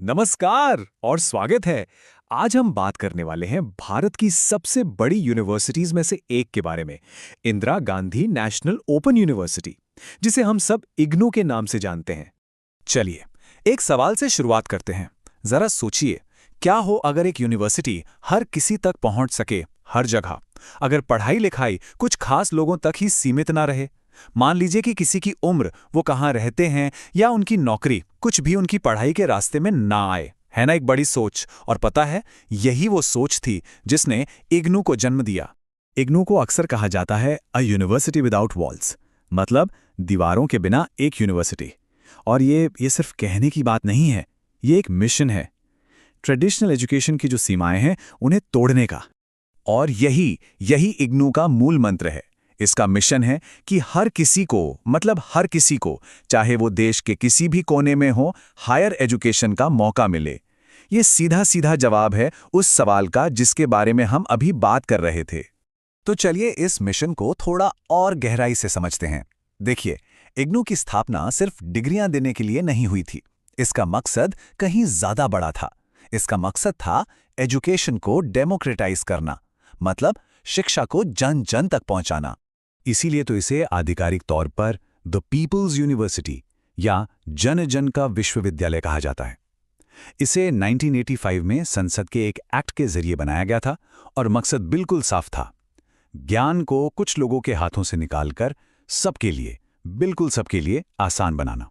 नमस्कार और स्वागत है। आज हम बात करने वाले हैं भारत की सबसे बड़ी यूनिवर्सिटीज में से एक के बारे में, Indira Gandhi national open university, जिसे हम सब इग्नू के नाम से जानते हैं। चलिए एक सवाल से शुरुआत करते हैं। जरा सोचिए, क्या हो अगर एक यूनिवर्सिटी हर किसी तक पहुंच सके, हर जगह, अगर पढ़ाई लिखाई कुछ खास लोगों तक ही सीमित ना रहे। मान लीजिए कि किसी की उम्र, वो कहाँ रहते हैं या उनकी नौकरी कुछ भी उनकी पढ़ाई के रास्ते में ना आए। है ना एक बड़ी सोच। और पता है, यही वो सोच थी जिसने इग्नू को जन्म दिया। इग्नू को अक्सर कहा जाता है अ यूनिवर्सिटी विदाउट वॉल्स, मतलब दीवारों के बिना एक यूनिवर्सिटी। और ये सिर्फ कहने की बात नहीं है, ये एक मिशन है। ट्रेडिशनल एजुकेशन की जो सीमाएं हैं उन्हें तोड़ने का। और यही इग्नू का मूल मंत्र है। इसका मिशन है कि हर किसी को, मतलब हर किसी को, चाहे वो देश के किसी भी कोने में हो, हायर एजुकेशन का मौका मिले। ये सीधा सीधा जवाब है उस सवाल का जिसके बारे में हम अभी बात कर रहे थे। तो चलिए इस मिशन को थोड़ा और गहराई से समझते हैं। देखिए, इग्नू की स्थापना सिर्फ डिग्रियां देने के लिए नहीं हुई थी। इसका मकसद कहीं ज्यादा बड़ा था। इसका मकसद था एजुकेशन को डेमोक्रेटाइज करना, मतलब शिक्षा को जन जन तक पहुंचाना। इसीलिए तो इसे आधिकारिक तौर पर द पीपल्स यूनिवर्सिटी या जन जन का विश्वविद्यालय कहा जाता है। इसे 1985 में संसद के एक एक्ट के जरिए बनाया गया था और मकसद बिल्कुल साफ था, ज्ञान को कुछ लोगों के हाथों से निकालकर सबके लिए, बिल्कुल सबके लिए आसान बनाना।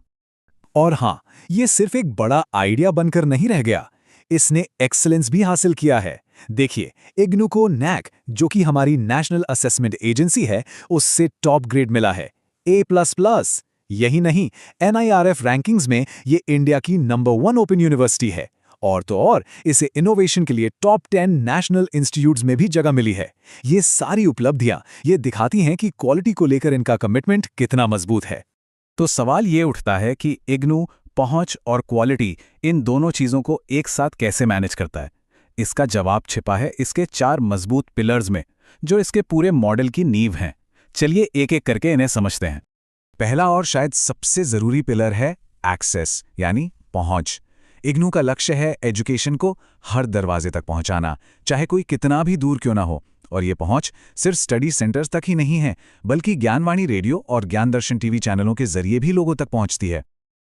और हाँ, ये सिर्फ एक बड़ा आइडिया बनकर नहीं रह गया, इसने एक्सीलेंस भी हासिल किया है। देखिए, इग्नू को नैक, जो कि हमारी नेशनल असेसमेंट एजेंसी है, उससे टॉप ग्रेड मिला है, A++। यही नहीं, NIRF रैंकिंग्स में ये इंडिया की नंबर 1 ओपन यूनिवर्सिटी है। और तो और, इसे इनोवेशन के लिए टॉप 10 नेशनल इंस्टीट्यूट्स में भी जगह मिली है। ये सारी उपलब्धियां ये दिखाती हैं कि क्वालिटी को लेकर इनका कमिटमेंट कितना मजबूत है। तो सवाल ये उठता है कि इग्नू पहुंच और क्वालिटी, इन दोनों चीजों को एक साथ कैसे मैनेज करता है। इसका जवाब छिपा है इसके 4 मजबूत पिलर्स में, जो इसके पूरे मॉडल की नींव हैं। चलिए एक एक करके इन्हें समझते हैं। पहला और शायद सबसे जरूरी पिलर है एक्सेस, यानी पहुंच। इग्नू का लक्ष्य है एजुकेशन को हर दरवाजे तक पहुंचाना, चाहे कोई कितना भी दूर क्यों ना हो। और ये पहुंच सिर्फ स्टडी सेंटर्स तक ही नहीं है, बल्कि ज्ञानवाणी रेडियो और ज्ञान दर्शन टीवी चैनलों के जरिए भी लोगों तक पहुंचती है।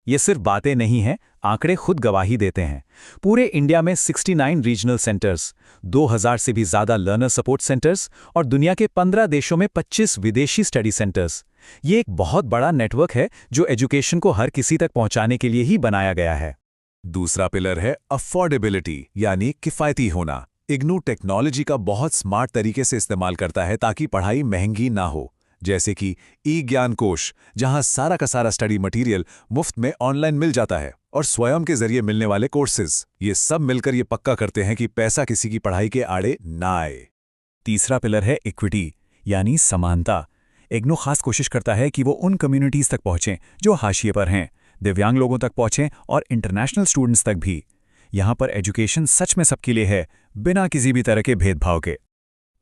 ये सिर्फ बातें नहीं हैं, आंकड़े खुद गवाही देते हैं। पूरे इंडिया में 69 रीजनल सेंटर्स, 2000 से भी ज्यादा लर्नर सपोर्ट सेंटर्स और दुनिया के 15 देशों में 25 विदेशी स्टडी सेंटर्स। ये एक बहुत बड़ा नेटवर्क है जो एजुकेशन को हर किसी तक पहुंचाने के लिए ही बनाया गया है। दूसरा पिलर है अफोर्डेबिलिटी, यानी किफायती होना। इग्नू टेक्नोलॉजी का बहुत स्मार्ट तरीके से इस्तेमाल करता है ताकि पढ़ाई महंगी ना हो, जैसे कि ई-ज्ञान कोश, जहां सारा का सारा स्टडी मटेरियल मुफ्त में ऑनलाइन मिल जाता है, और स्वयं के जरिए मिलने वाले कोर्सेज। ये सब मिलकर ये पक्का करते हैं कि पैसा किसी की पढ़ाई के आड़े ना आए। तीसरा पिलर है इक्विटी, यानी समानता। इग्नू खास कोशिश करता है कि वो उन कम्युनिटीज तक पहुंचें जो हाशिए पर हैं, दिव्यांग लोगों तक पहुंचें और इंटरनेशनल स्टूडेंट्स तक भी। यहां पर एजुकेशन सच में सबके लिए है, बिना किसी भी तरह के भेदभाव के।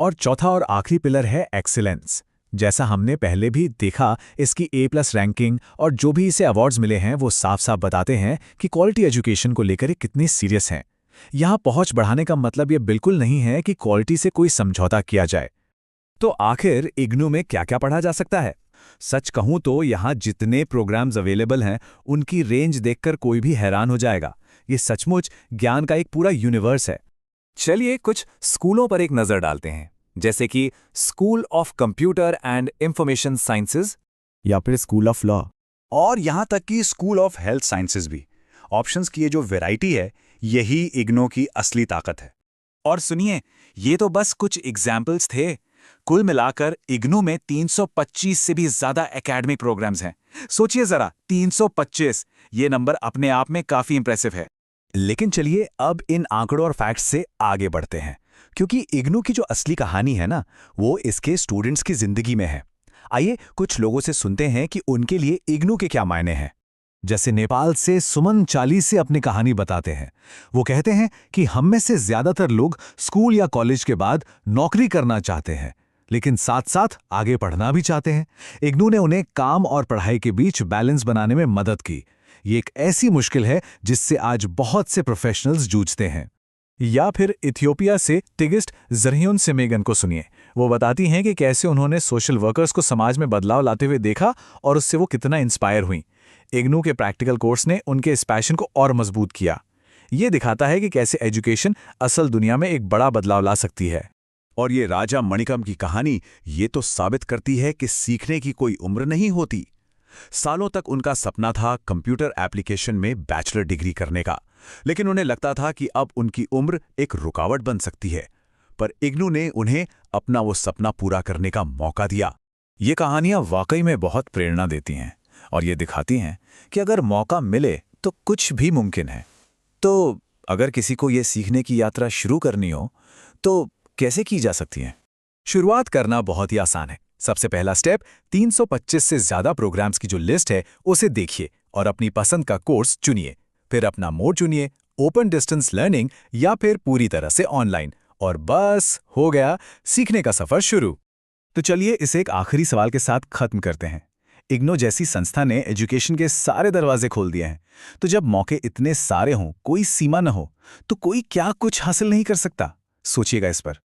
और चौथा और आखिरी पिलर है एक्सीलेंस। जैसा हमने पहले भी देखा, इसकी A+ रैंकिंग और जो भी इसे अवार्ड्स मिले हैं वो साफ साफ बताते हैं कि क्वालिटी एजुकेशन को लेकर ये कितनी सीरियस हैं। यहाँ पहुंच बढ़ाने का मतलब ये बिल्कुल नहीं है कि क्वालिटी से कोई समझौता किया जाए। तो आखिर इग्नू में क्या क्या पढ़ा जा सकता है? सच कहूं तो यहाँ जितने प्रोग्राम्स अवेलेबल हैं उनकी रेंज देखकर कोई भी हैरान हो जाएगा। ये सचमुच ज्ञान का एक पूरा यूनिवर्स है। चलिए कुछ स्कूलों पर एक नजर डालते हैं, जैसे कि school of computer and information sciences, या फिर स्कूल ऑफ लॉ, और यहां तक कि स्कूल ऑफ हेल्थ साइंसेज भी। ऑप्शंस की ये जो वैरायटी है, यही इग्नू की असली ताकत है। और सुनिए, ये तो बस कुछ एग्जाम्पल्स थे। कुल मिलाकर इग्नू में 325 से भी ज्यादा एकेडमिक प्रोग्राम्स हैं। सोचिए जरा, 325, ये नंबर अपने आप में काफी इंप्रेसिव है। लेकिन चलिए अब इन आंकड़ों और फैक्ट्स से आगे बढ़ते हैं, क्योंकि इग्नू की जो असली कहानी है ना, वो इसके स्टूडेंट्स की जिंदगी में है। आइए कुछ लोगों से सुनते हैं कि उनके लिए इग्नू के क्या मायने हैं। जैसे नेपाल से सुमन 40 से अपनी कहानी बताते हैं। वो कहते हैं कि हम में से ज्यादातर लोग स्कूल या कॉलेज के बाद नौकरी करना चाहते हैं, लेकिन साथ साथ आगे पढ़ना भी चाहते हैं। इग्नू ने उन्हें काम और पढ़ाई के बीच बैलेंस बनाने में मदद की। ये एक ऐसी मुश्किल है जिससे आज बहुत से प्रोफेशनल्स जूझते हैं। या फिर इथियोपिया से टिगिस्ट जरहियुन सेमेगन को सुनिए। वो बताती हैं कि कैसे उन्होंने सोशल वर्कर्स को समाज में बदलाव लाते हुए देखा और उससे वो कितना इंस्पायर हुई। इग्नू के प्रैक्टिकल कोर्स ने उनके इस पैशन को और मजबूत किया। ये दिखाता है कि कैसे एजुकेशन असल दुनिया में एक बड़ा बदलाव ला सकती है। और ये राजा मणिकम की कहानी ये तो साबित करती है कि सीखने की कोई उम्र नहीं होती। सालों तक उनका सपना था कंप्यूटर एप्लीकेशन में बैचलर डिग्री करने का, लेकिन उन्हें लगता था कि अब उनकी उम्र एक रुकावट बन सकती है। पर इग्नू ने उन्हें अपना वो सपना पूरा करने का मौका दिया। ये कहानियां वाकई में बहुत प्रेरणा देती हैं और ये दिखाती हैं कि अगर मौका मिले तो कुछ भी मुमकिन है। तो अगर किसी को ये सीखने की यात्रा शुरू करनी हो तो कैसे की जा सकती है? शुरुआत करना बहुत ही आसान है। सबसे पहला स्टेप 325 से ज्यादा प्रोग्राम्स की जो लिस्ट है उसे देखिए और अपनी पसंद का कोर्स चुनिए। फिर अपना मोड चुनिए, ओपन डिस्टेंस लर्निंग या फिर पूरी तरह से ऑनलाइन, और बस हो गया सीखने का सफर शुरू। तो चलिए इसे एक आखिरी सवाल के साथ खत्म करते हैं। इग्नो जैसी संस्था ने एजुकेशन के सारे दरवाजे खोल दिए हैं, तो जब मौके इतने सारे हों, कोई सीमा न हो, तो कोई क्या कुछ हासिल नहीं कर सकता? सोचिएगा इस पर।